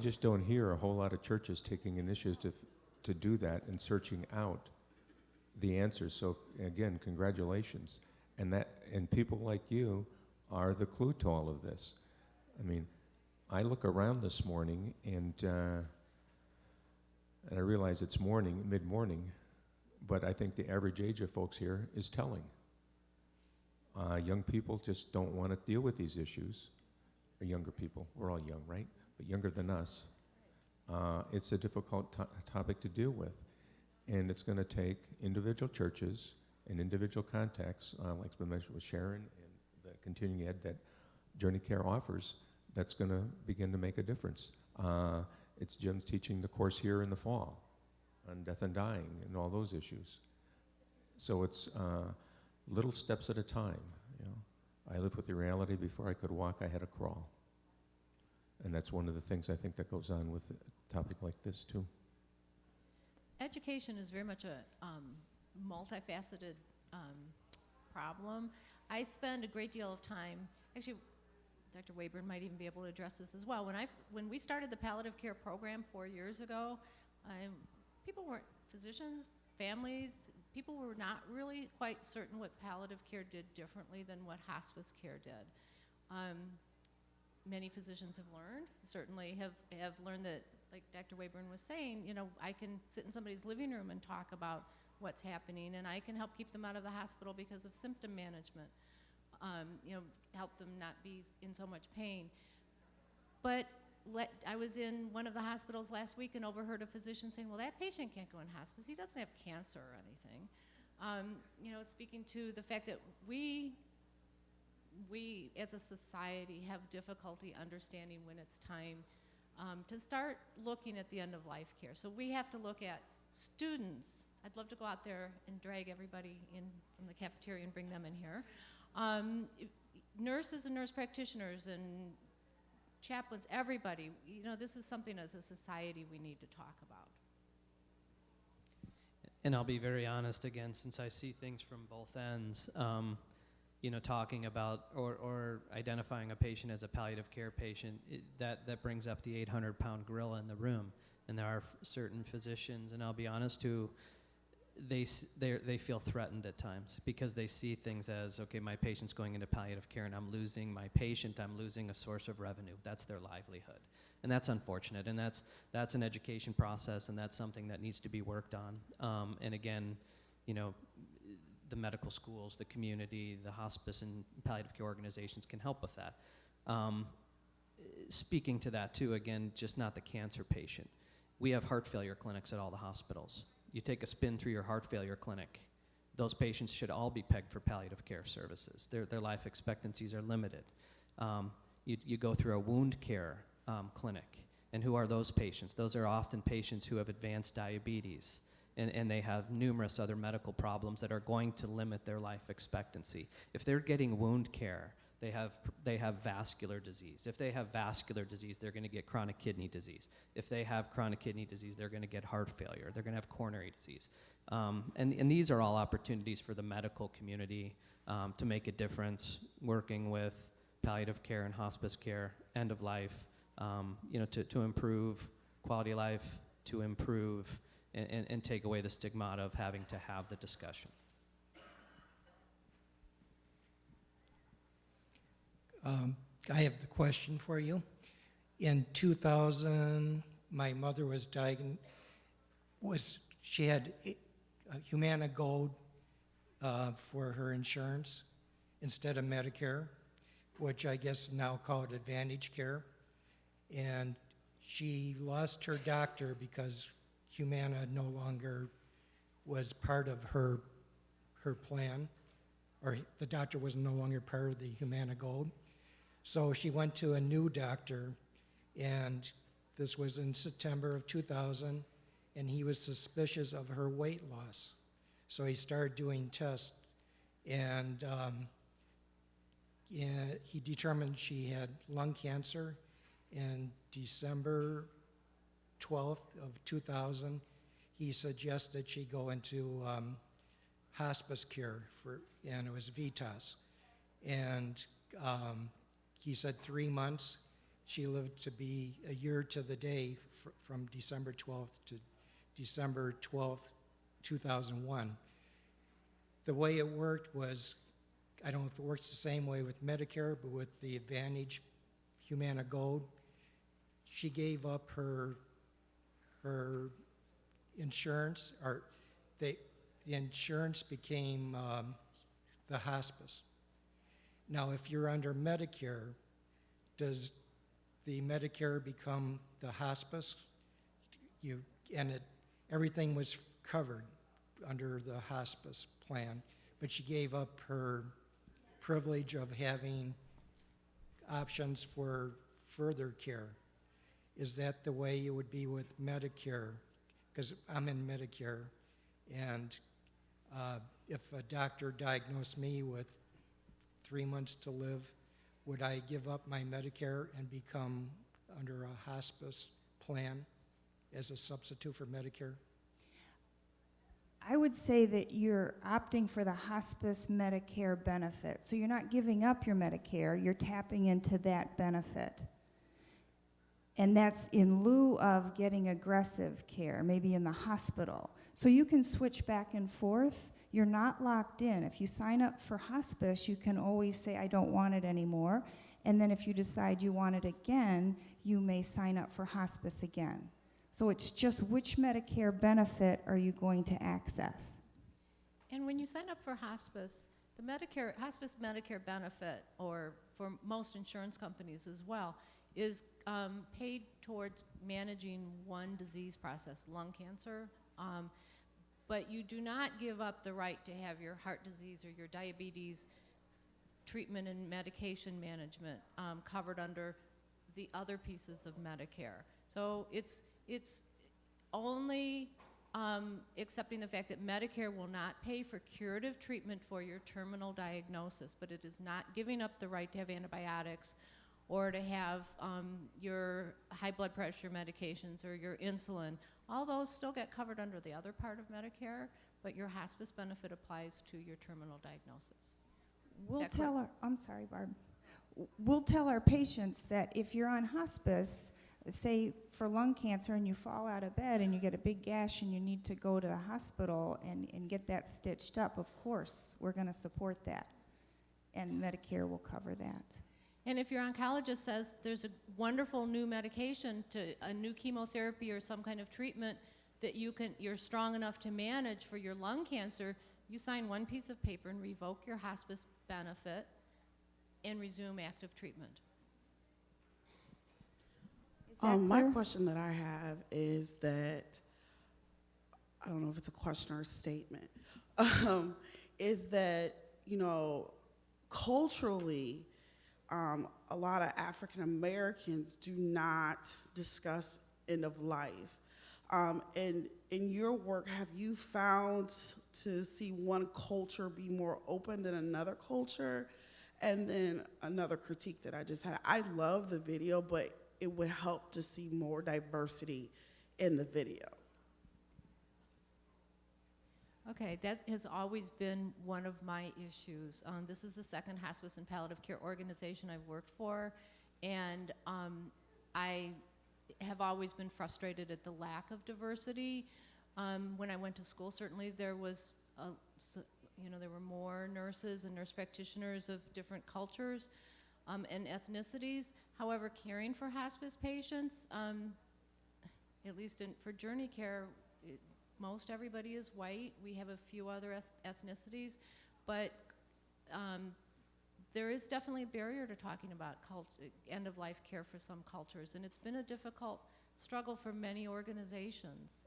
just don't hear a whole lot of churches taking initiative to do that and searching out the answers. So again, congratulations. And people like you are the clue to all of this. I look around this morning and I realize it's mid-morning, but I think the average age of folks here is telling. Young people just don't want to deal with these issues. Or younger people, we're all young, right? But younger than us. It's a difficult topic to deal with. And it's going to take individual churches and individual contacts, like it's been mentioned with Sharon and the continuing ed that JourneyCare offers, that's going to begin to make a difference. It's Jim's teaching the course here in the fall on death and dying and all those issues. So it's little steps at a time, I live with the reality before I could walk, I had to crawl. And that's one of the things I think that goes on with a topic like this too.
Education is very much a multifaceted problem. I spend a great deal of time, actually, Dr. Weyburn might even be able to address this as well. When we started the palliative care program 4 years ago, people weren't physicians, families, people were not really quite certain what palliative care did differently than what hospice care did. Many physicians have learned, certainly have learned that, like Dr. Weyburn was saying, you know, I can sit in somebody's living room and talk about what's happening, and I can help keep them out of the hospital because of symptom management, you know, help them not be in so much pain. But I was in one of the hospitals last week and overheard a physician saying, well, that patient can't go in hospice. He doesn't have cancer or anything. You know, speaking to the fact that we as a society have difficulty understanding when it's time to start looking at the end of life care. So we have to look at students. I'd love to go out there and drag everybody in from the cafeteria and bring them in here. Nurses and nurse practitioners and chaplains, everybody, you know, this is something as a society we need to talk about.
And I'll be very honest again, since I see things from both ends. You know, talking about or identifying a patient as a palliative care patient, that brings up the 800-pound gorilla in the room. And there are certain physicians, and I'll be honest, who they feel threatened at times because they see things as, okay, my patient's going into palliative care and I'm losing my patient, I'm losing a source of revenue. That's their livelihood. And that's unfortunate, and that's an education process, and that's something that needs to be worked on. And again, you know, the medical schools, the community, the hospice and palliative care organizations can help with that. Speaking to that too, again, just not the cancer patient. We have heart failure clinics at all the hospitals. You take a spin through your heart failure clinic, those patients should all be pegged for palliative care services. Their life expectancies are limited. You go through a wound care clinic, and who are those patients? Those are often patients who have advanced diabetes, and they have numerous other medical problems that are going to limit their life expectancy. If they're getting wound care, they have vascular disease. If they have vascular disease, they're going to get chronic kidney disease. If they have chronic kidney disease, they're going to get heart failure. They're going to have coronary disease. And these are all opportunities for the medical community to make a difference, working with palliative care and hospice care, end of life, you know, to improve quality of life, to improve and take away the stigmata of having to have the discussion.
I have the question for you. In 2000, my mother was diagnosed, she had Humana Gold for her insurance instead of Medicare, which I guess now called Advantage Care. And she lost her doctor because Humana no longer was part of her plan, or the doctor was no longer part of the Humana Gold. So she went to a new doctor, and this was in September of 2000, and he was suspicious of her weight loss. So he started doing tests, and he determined she had lung cancer. And December 12th of 2000, he suggested she go into hospice care, and it was VITAS. And he said 3 months. She lived to be a year to the day from December 12th to December 12th, 2001. The way it worked was, I don't know if it works the same way with Medicare, but with the Advantage Humana Gold, she gave up her insurance, or the insurance became the hospice. Now, if you're under Medicare, does the Medicare become the hospice? Everything was covered under the hospice plan, but she gave up her privilege of having options for further care. Is that the way it would be with Medicare? Because I'm in Medicare, and if a doctor diagnosed me with 3 months to live, would I give up my Medicare and become under a hospice plan as a substitute for Medicare?
I would say that you're opting for the hospice Medicare benefit. So you're not giving up your Medicare, you're tapping into that benefit. And that's in lieu of getting aggressive care, maybe in the hospital. So you can switch back and forth. You're not locked in. If you sign up for hospice, you can always say, I don't want it anymore. And then if you decide you want it again, you may sign up for hospice again. So it's just which Medicare benefit are you going to access?
And when you sign up for hospice, the hospice Medicare benefit, or for most insurance companies as well, is paid towards managing one disease process, lung cancer. But you do not give up the right to have your heart disease or your diabetes treatment and medication management covered under the other pieces of Medicare. So it's only accepting the fact that Medicare will not pay for curative treatment for your terminal diagnosis, but it is not giving up the right to have antibiotics or to have your high blood pressure medications or your insulin. All those still get covered under the other part of Medicare, but your hospice benefit applies to your terminal diagnosis.
We'll tell our, I'm sorry, Barb. We'll tell our patients that if you're on hospice, say for lung cancer, and you fall out of bed and you get a big gash and you need to go to the hospital and get that stitched up, of course, we're going to support that. And Medicare will cover that.
And if your oncologist says there's a wonderful new medication, to a new chemotherapy or some kind of treatment that you're strong enough to manage for your lung cancer, you sign one piece of paper and revoke your hospice benefit and resume active treatment.
My question that I have is that, I don't know if it's a question or a statement, is that, you know, culturally, a lot of African Americans do not discuss end of life. And in your work, have you found to see one culture be more open than another culture? And then another critique that I just had, I love the video, but it would help to see more diversity in the video.
Okay, that has always been one of my issues. This is the second hospice and palliative care organization I've worked for, and I have always been frustrated at the lack of diversity. When I went to school, certainly there was, there were more nurses and nurse practitioners of different cultures and ethnicities. However, caring for hospice patients, at least for JourneyCare, most everybody is white. We have a few other ethnicities, but there is definitely a barrier to talking about end-of-life care for some cultures, and it's been a difficult struggle for many organizations.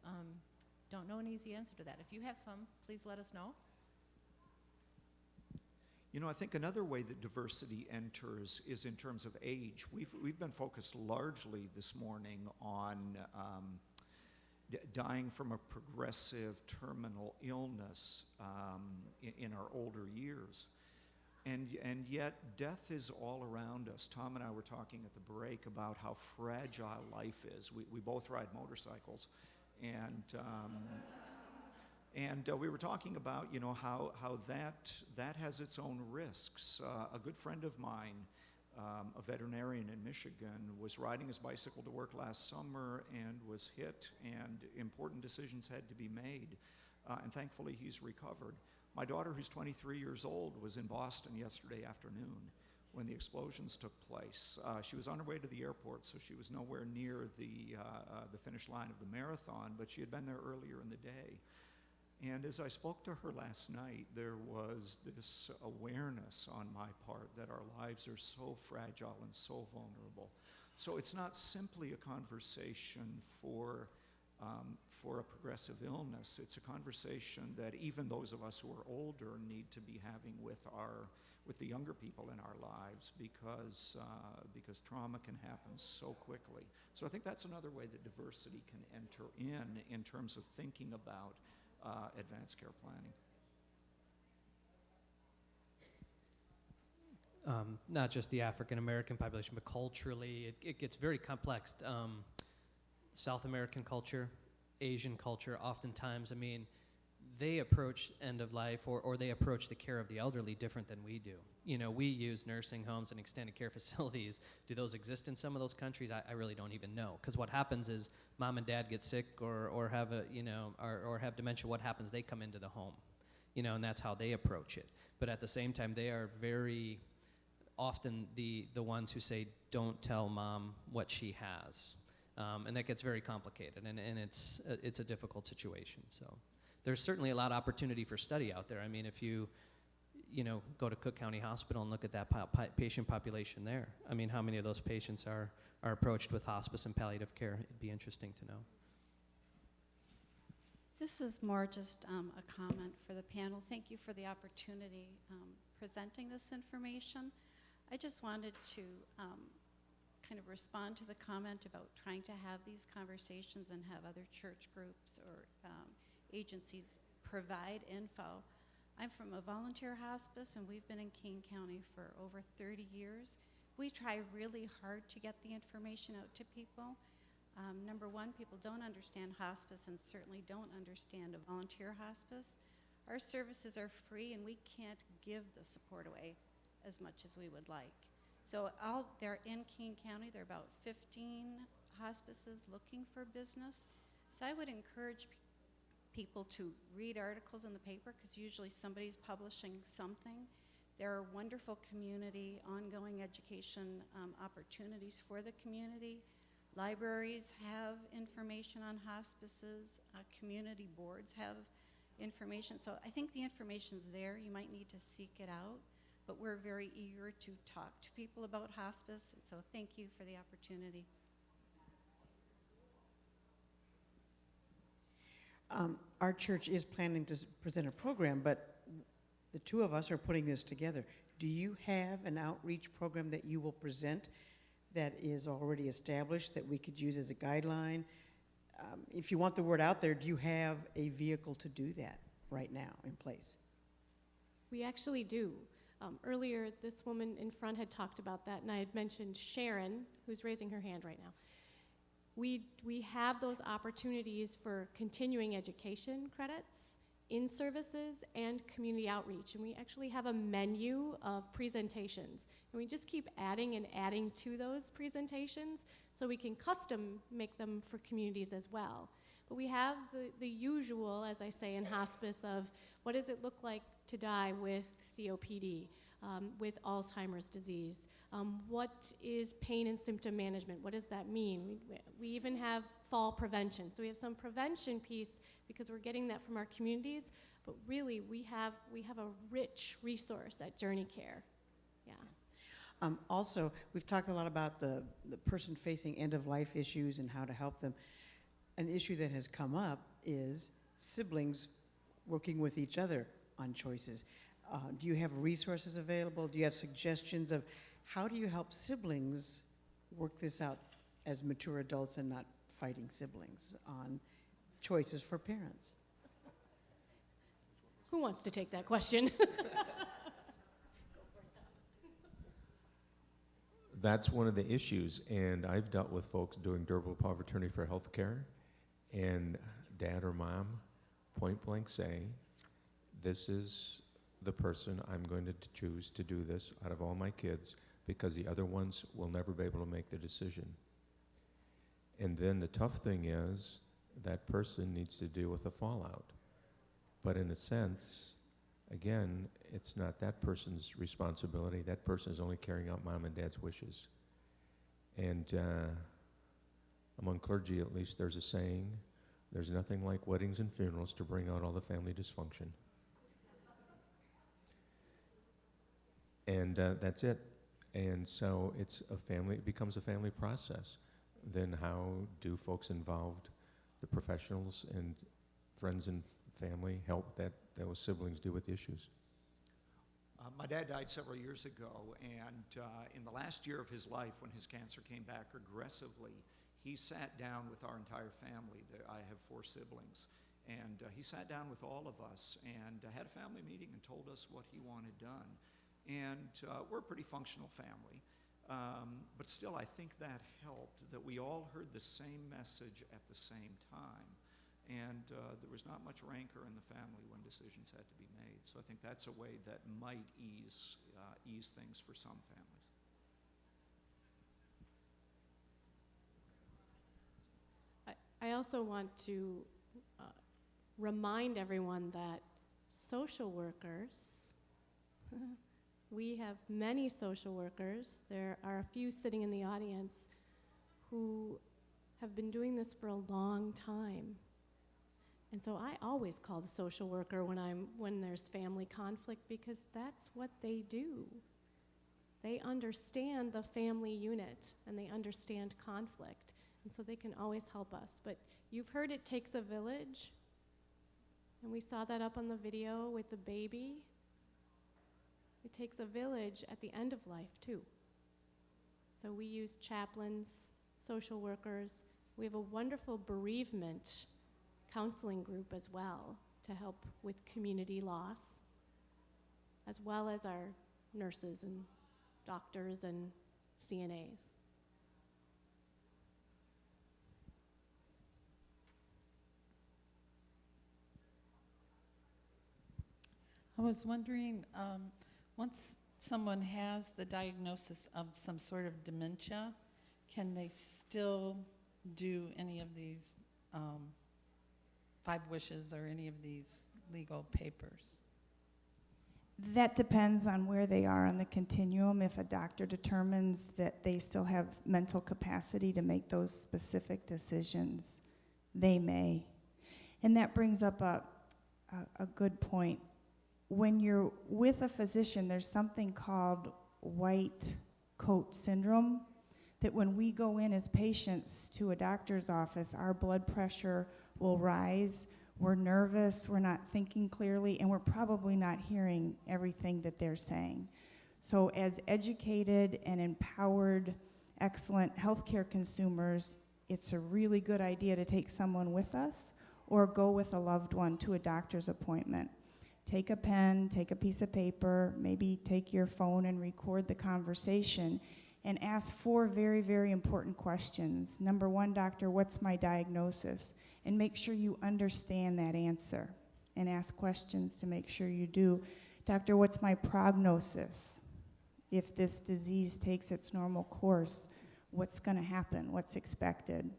Don't know an easy answer to that. If you have some, please let us know.
You know, I think another way that diversity enters is in terms of age. We've been focused largely this morning on dying from a progressive terminal illness in our older years. And yet death is all around us. Tom and I were talking at the break about how fragile life is. We both ride motorcycles, and we were talking about, you know, how that has its own risks. A good friend of mine, a veterinarian in Michigan, was riding his bicycle to work last summer and was hit, and important decisions had to be made, and thankfully he's recovered. My daughter, who's 23 years old, was in Boston yesterday afternoon when the explosions took place. She was on her way to the airport, so she was nowhere near the finish line of the marathon, but she had been there earlier in the day. And as I spoke to her last night, there was this awareness on my part that our lives are so fragile and so vulnerable. So it's not simply a conversation for a progressive illness. It's a conversation that even those of us who are older need to be having with the younger people in our lives, because trauma can happen so quickly. So I think that's another way that diversity can enter in terms of thinking about advanced care planning.
not just the African American population, but culturally, it gets very complex. South American culture, Asian culture, oftentimes, I mean, they approach end of life or they approach the care of the elderly different than we do. You know, we use nursing homes and extended care facilities. Do those exist in some of those countries? I really don't even know. Because what happens is mom and dad get sick or have a, you know, or have dementia. What happens? They come into the home, you know, and that's how they approach it. But at the same time, they are very often the ones who say, don't tell mom what she has. And that gets very complicated, and it's a difficult situation. So there's certainly a lot of opportunity for study out there. I mean, if you know, go to Cook County Hospital and look at that patient population there, I mean, how many of those patients are approached with hospice and palliative care? It'd be interesting to know.
This is more just a comment for the panel. Thank you for the opportunity presenting this information. I just wanted to kind of respond to the comment about trying to have these conversations and have other church groups or agencies provide info. I'm from a volunteer hospice, and we've been in King County for over 30 years. We try really hard to get the information out to people. Number one, people don't understand hospice and certainly don't understand a volunteer hospice. Our services are free, and we can't give the support away as much as we would like. So they're in King County. There are about 15 hospices looking for business. So I would encourage people to read articles in the paper, because usually somebody's publishing something. There are wonderful community, ongoing education opportunities for the community. Libraries have information on hospices. Community boards have information. So I think the information's there. You might need to seek it out. But we're very eager to talk to people about hospice, and so thank you for the opportunity.
Our church is planning to present a program, but the two of us are putting this together. Do you have an outreach program that you will present that is already established that we could use as a guideline? If you want the word out there, do you have a vehicle to do that right now in place?
We actually do. Earlier, this woman in front had talked about that, and I had mentioned Sharon, who's raising her hand right now. We have those opportunities for continuing education credits in services and community outreach, and we actually have a menu of presentations, and we just keep adding and adding to those presentations so we can custom make them for communities as well. But we have the usual, as I say, in hospice of what does it look like to die with COPD, with Alzheimer's disease? What is pain and symptom management? What does that mean? We even have fall prevention. So we have some prevention piece because we're getting that from our communities, but really we have a rich resource at JourneyCare. Yeah.
Also, we've talked a lot about the person facing end-of-life issues and how to help them. An issue that has come up is siblings working with each other on choices. Do you have resources available? Do you have suggestions of how do you help siblings work this out as mature adults and not fighting siblings on choices for parents?
Who wants to take that question?
That's one of the issues, and I've dealt with folks doing durable power of attorney for health care, and dad or mom point blank say, this is the person I'm going to choose to do this out of all my kids because the other ones will never be able to make the decision. And then the tough thing is that person needs to deal with the fallout. But in a sense, again, it's not that person's responsibility. That person is only carrying out mom and dad's wishes. And among clergy, at least, there's a saying, there's nothing like weddings and funerals to bring out all the family dysfunction. And that's it. And so it becomes a family process. Then how do folks involved, the professionals and friends and family, help those siblings deal with the issues?
My dad died several years ago, and in the last year of his life, when his cancer came back aggressively, he sat down with our entire family. I have 4 siblings. And he sat down with all of us and had a family meeting and told us what he wanted done. And we're a pretty functional family. But still, I think that helped, that we all heard the same message at the same time. And there was not much rancor in the family when decisions had to be made. So I think that's a way that might ease things for some families.
I also want to remind everyone that social workers, we have many social workers. There are a few sitting in the audience who have been doing this for a long time. And so I always call the social worker when there's family conflict, because that's what they do. They understand the family unit and they understand conflict. And so they can always help us. But you've heard it takes a village. And we saw that up on the video with the baby. It takes a village at the end of life, too. So we use chaplains, social workers. We have a wonderful bereavement counseling group as well to help with community loss, as well as our nurses and doctors and CNAs.
I was wondering, once someone has the diagnosis of some sort of dementia, can they still do any of these 5 wishes or any of these legal papers?
That depends on where they are on the continuum. If a doctor determines that they still have mental capacity to make those specific decisions, they may. And that brings up a good point. When you're with a physician, there's something called white coat syndrome, that when we go in as patients to a doctor's office, our blood pressure will rise, we're nervous, we're not thinking clearly, and we're probably not hearing everything that they're saying. So as educated and empowered, excellent healthcare consumers, it's a really good idea to take someone with us or go with a loved one to a doctor's appointment. Take a pen, take a piece of paper, maybe take your phone and record the conversation and ask 4 very, very important questions. Number 1, doctor, what's my diagnosis? And make sure you understand that answer and ask questions to make sure you do. Doctor, what's my prognosis? If this disease takes its normal course, what's going to happen? What's expected?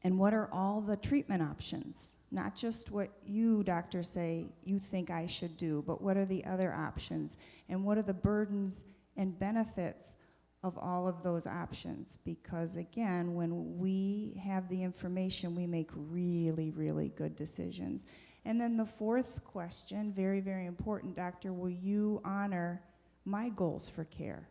And what are all the treatment options? Not just what you, doctor, say you think I should do, but what are the other options? And what are the burdens and benefits of all of those options? Because again, when we have the information, we make really, really good decisions. And then the 4th question, very, very important, doctor, will you honor my goals for care?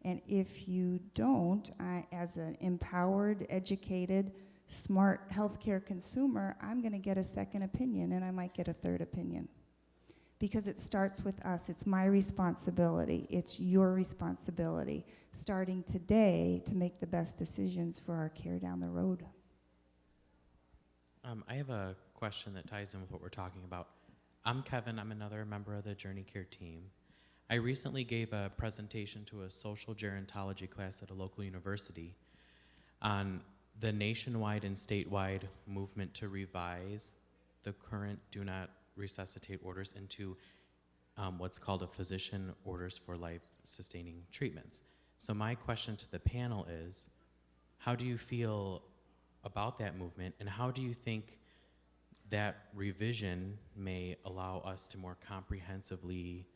And if you don't, as an empowered, educated, smart healthcare consumer, I'm going to get a second opinion, and I might get a third opinion. Because it starts with us. It's my responsibility. It's your responsibility, starting today, to make the best decisions for our care down the road.
I have a question that ties in with what we're talking about. I'm Kevin. I'm another member of the JourneyCare team. I recently gave a presentation to a social gerontology class at a local university on the nationwide and statewide movement to revise the current do not resuscitate orders into what's called a physician orders for life-sustaining treatments. So my question to the panel is, how do you feel about that movement, and how do you think that revision may allow us to more comprehensively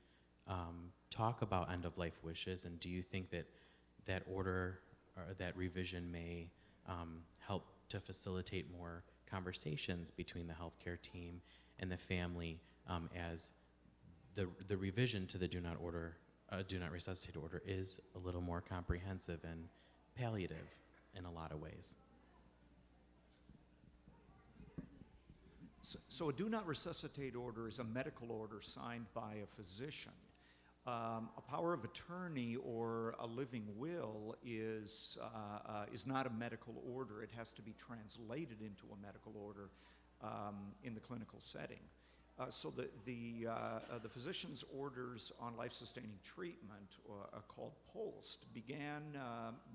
talk about end-of-life wishes, and do you think that that order or that revision may help to facilitate more conversations between the healthcare team and the family as the revision to the do not resuscitate order is a little more comprehensive and palliative in a lot of ways?
So a do not resuscitate order is a medical order signed by a physician. A power of attorney or a living will is not a medical order. It has to be translated into a medical order in the clinical setting. So the physician's orders on life-sustaining treatment, called POLST, began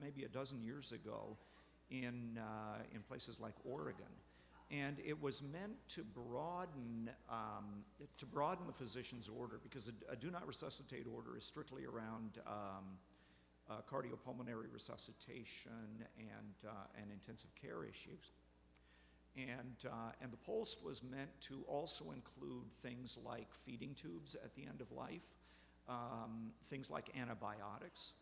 maybe a dozen years ago in places like Oregon, and it was meant to broaden the physician's order, because a do not resuscitate order is strictly around cardiopulmonary resuscitation and intensive care issues. And the POLST was meant to also include things like feeding tubes at the end of life, things like antibiotics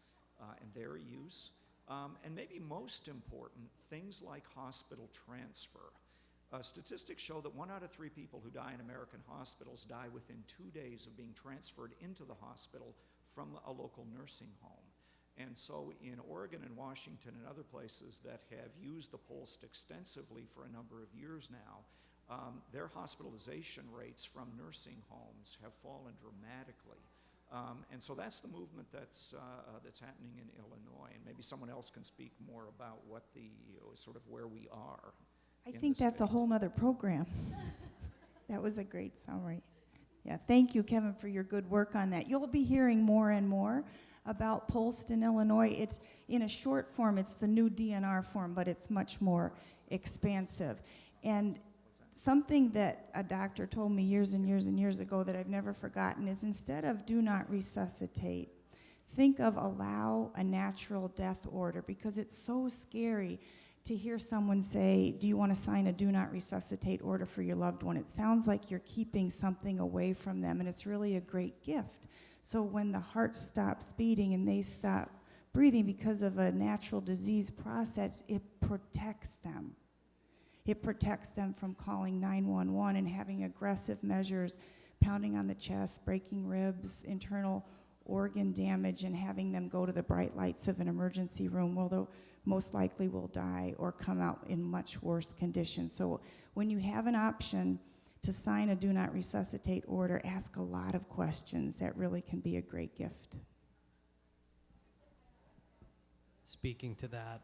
and their use, and maybe most important, things like hospital transfer. Statistics show that 1 out of 3 people who die in American hospitals die within 2 days of being transferred into the hospital from a local nursing home. And so in Oregon and Washington and other places that have used the POLST extensively for a number of years now, their hospitalization rates from nursing homes have fallen dramatically. And so that's the movement that's happening in Illinois. And maybe someone else can speak more about what sort of where we are.
I think that's a whole nother program. That was a great summary. Yeah, thank you, Kevin, for your good work on that. You'll be hearing more and more about POLST in Illinois. It's in a short form, it's the new DNR form, but it's much more expansive. And something that a doctor told me years and years and years ago that I've never forgotten is, instead of do not resuscitate, think of allow a natural death order, because it's so scary to hear someone say, do you want to sign a do not resuscitate order for your loved one? It sounds like you're keeping something away from them, and it's really a great gift. So when the heart stops beating and they stop breathing because of a natural disease process, it protects them. It protects them from calling 911 and having aggressive measures, pounding on the chest, breaking ribs, internal organ damage, and having them go to the bright lights of an emergency room where they most likely will die or come out in much worse condition. So when you have an option to sign a do not resuscitate order, ask a lot of questions. That really can be a great gift.
Speaking to that,